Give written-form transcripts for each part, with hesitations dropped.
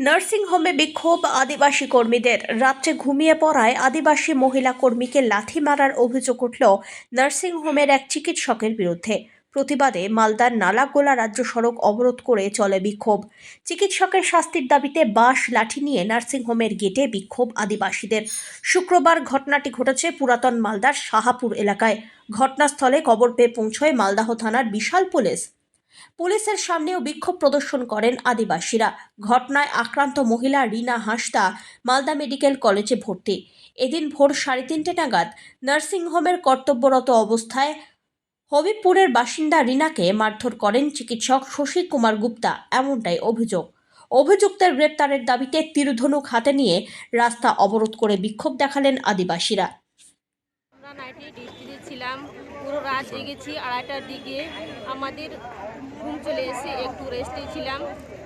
নার্সিংহোমে বিক্ষোভ আদিবাসী কর্মীদের। রাত্রে ঘুমিয়ে পড়ায় আদিবাসী মহিলা কর্মীকে লাথি মারার অভিযোগ উঠল নার্সিংহোমের এক চিকিৎসকের বিরুদ্ধে। প্রতিবাদে মালদার নালাগোলা রাজ্য সড়ক অবরোধ করে চলে বিক্ষোভ। চিকিৎসকের শাস্তির দাবিতে বাঁশ লাঠি নিয়ে নার্সিংহোমের গেটে বিক্ষোভ আদিবাসীদের। শুক্রবার ঘটনাটি ঘটেছে পুরাতন মালদার শাহাপুর এলাকায়। ঘটনাস্থলে খবর পেয়ে পৌঁছয় মালদাহ থানার বিশাল পুলিশের সামনেও বিক্ষোভ প্রদর্শন করেন আদিবাসীরা। ঘটনায় আক্রান্ত মহিলা রিনা হাঁসদা মালদা মেডিকেল কলেজে ভর্তি। এদিন ভোর 3:30 নাগাদ নার্সিংহোমের কর্তব্যরত অবস্থায় হবিবপুরের বাসিন্দা রিনাকে মারধর করেন চিকিৎসক শশী কুমার গুপ্তা, এমনটাই অভিযোগ। অভিযুক্তের গ্রেপ্তারের দাবিতে তীরধনুক হাতে নিয়ে রাস্তা অবরোধ করে বিক্ষোভ দেখালেন আদিবাসীরা। আমরা নাইটে ডিউটিতে ছিলাম, পুরো রাত জেগেছি। 2:30টার দিকে আমাদের ঘুম চলে এসে একটু রেস্টে ছিলাম,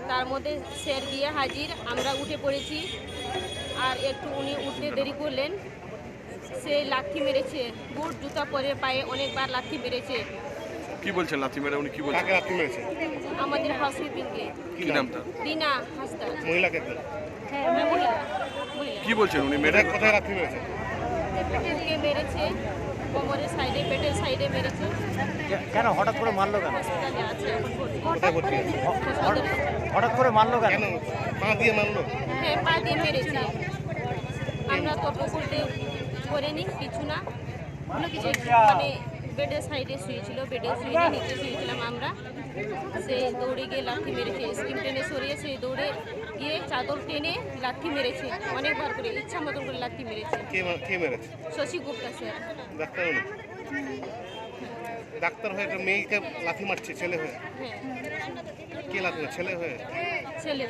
তার মধ্যে স্যার গিয়ে হাজির। আমরা উঠে পড়েছি, আর একটু উনি উঠতে দেরি করলেন। সে লাথি মেরেছে, বুট জুতা পরে পায়ে অনেকবার লাথি মেরেছে। কি বলছেন লাথি মেরে? উনি কি বলছেন? কাকে লাথি মেরেছে? আমাদের হাউসকিপিংকে। কি নাম তার? রিনা হাঁসদা। মহিলাকে হ্যাঁ, মহিলা। কি বলছেন উনি? মেরে কোথায় লাথি মেরেছে? বুকে মেরেছে, কোমরের সাইডে, পেটের সাইডে মেরেছে। কেন হঠাৎ করে মারলো? কেন হসপিটালে আছে এখন ভর্তি। কোথায় ভর্তি আছে? হঠাৎ করে মারলো কেন? কেন পা দিয়ে মারলো? হ্যাঁ, পা দিয়ে মেরেছে। আমরা তো বলতে করিনি কিছু না, কোনো কিছু মানে বেডের সাইডে শুয়েছিল, বেডে শুয়ে নিচে শুয়েছিলাম আমরা। সে দৌড়ে গিয়ে লাথি মেরেছে, স্কিন টেনে সরিয়ে সে দৌড়ে গিয়ে চাদর টেনে লাথি মেরেছে, অনেকবার করে ইচ্ছা মতন করে লাথি মেরেছে। কে মেরেছে? শশী গুপ্তা স্যার। ডাক্তার উনি? ডাক্তার হয়ে একটা মেয়েকে লাথি মারছে ছেলে হয়ে? হ্যাঁ, কে লাথি ছেলে হয়ে? ছেলে।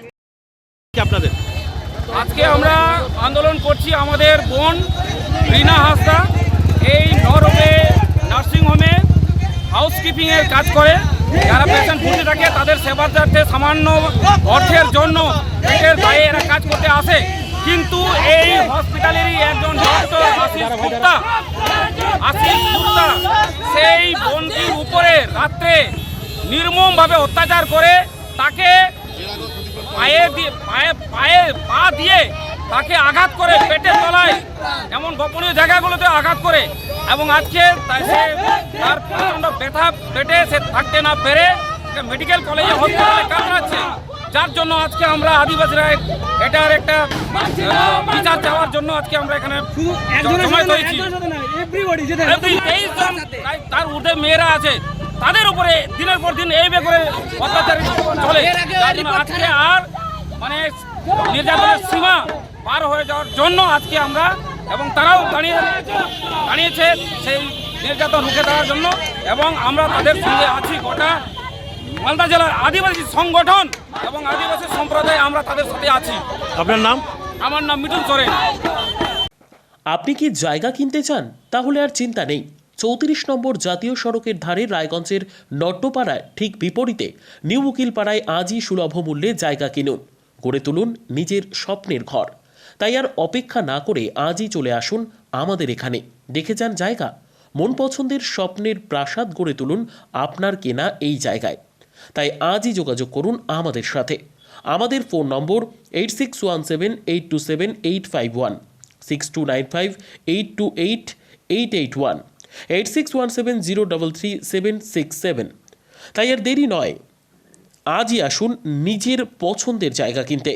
আপনাদের আজকে আমরা আন্দোলন করছি আমাদের বোন রিনা হাঁসদা এই নরওয়ে নার্সিংহোমে হাউসকিপিংয়ের কাজ করে। যারা পেশেন্ট ভর্তি থাকে তাদের সেবার্থে সামান্য অর্থের জন্য পেটের দায়ে এরা কাজ করতে আসে। কিন্তু এই হসপিটালেরই একজন ডক্টর আশিস গুপ্তা সেই বোনটির উপরে রাত্রে নির্মমভাবে অত্যাচার করে তাকে পা দিয়ে তাকে আঘাত করে, পেটের তলায় এমন গোপনীয় জায়গাগুলোতে আঘাত করে। এবং আজকে তার প্রচণ্ড ব্যথা পেটে, সে থাকতে না পেরে মেডিকেল কলেজে হসপিটালে কাতরাচ্ছে। যার জন্য আজকে আমরা আদিবাসীরা এটার একটা বিচার চাওয়ার জন্য আজকে আমরা এখানে জমায়েত হয়েছি। 23 জন তার ঊর্ধ্বে মেয়েরা আছে, তাদের উপরে দিনের পর দিন এই করে অত্যাচার চলে। যার জন্য আজকে আর মানে নির্যাতনের সীমা পার হয়ে যাওয়ার জন্য আজকে আমরা, এবং তারাও দাঁড়িয়েছে সেই নির্যাতন রুখে দেওয়ার জন্য। এবং আমরা তাদের সঙ্গে আছি, গোটা মালদা জেলার আদিবাসী সংগঠন এবং আদিবাসী সম্প্রদায় আমরা তাদের সাথে আছি। আপনার নাম? আমার নাম মিঠুন সোরেন। আপনি কি জায়গা কিনতে চান? তাহলে আর চিন্তা নেই। 34 নম্বর জাতীয় সড়কের ধারে রায়গঞ্জের নট্টপাড়ায় ঠিক বিপরীতে নিউ উকিলপাড়ায় আজই সুলভ মূল্যে জায়গা কিনুন, গড়ে তুলুন নিজের স্বপ্নের ঘর। তাই আর অপেক্ষা না করে আজই চলে আসুন আমাদের এখানে, দেখে যান জায়গা। মন পছন্দের স্বপ্নের প্রাসাদ গড়ে তুলুন আপনার কেনা এই জায়গায়। তাই আজই যোগাযোগ করুন আমাদের সাথে। আমাদের ফোন নম্বর 8617827851, 6295828881, 8617033767। তাই আর দেরি নয়, আজই আসুন নিজের পছন্দের জায়গা কিনতে।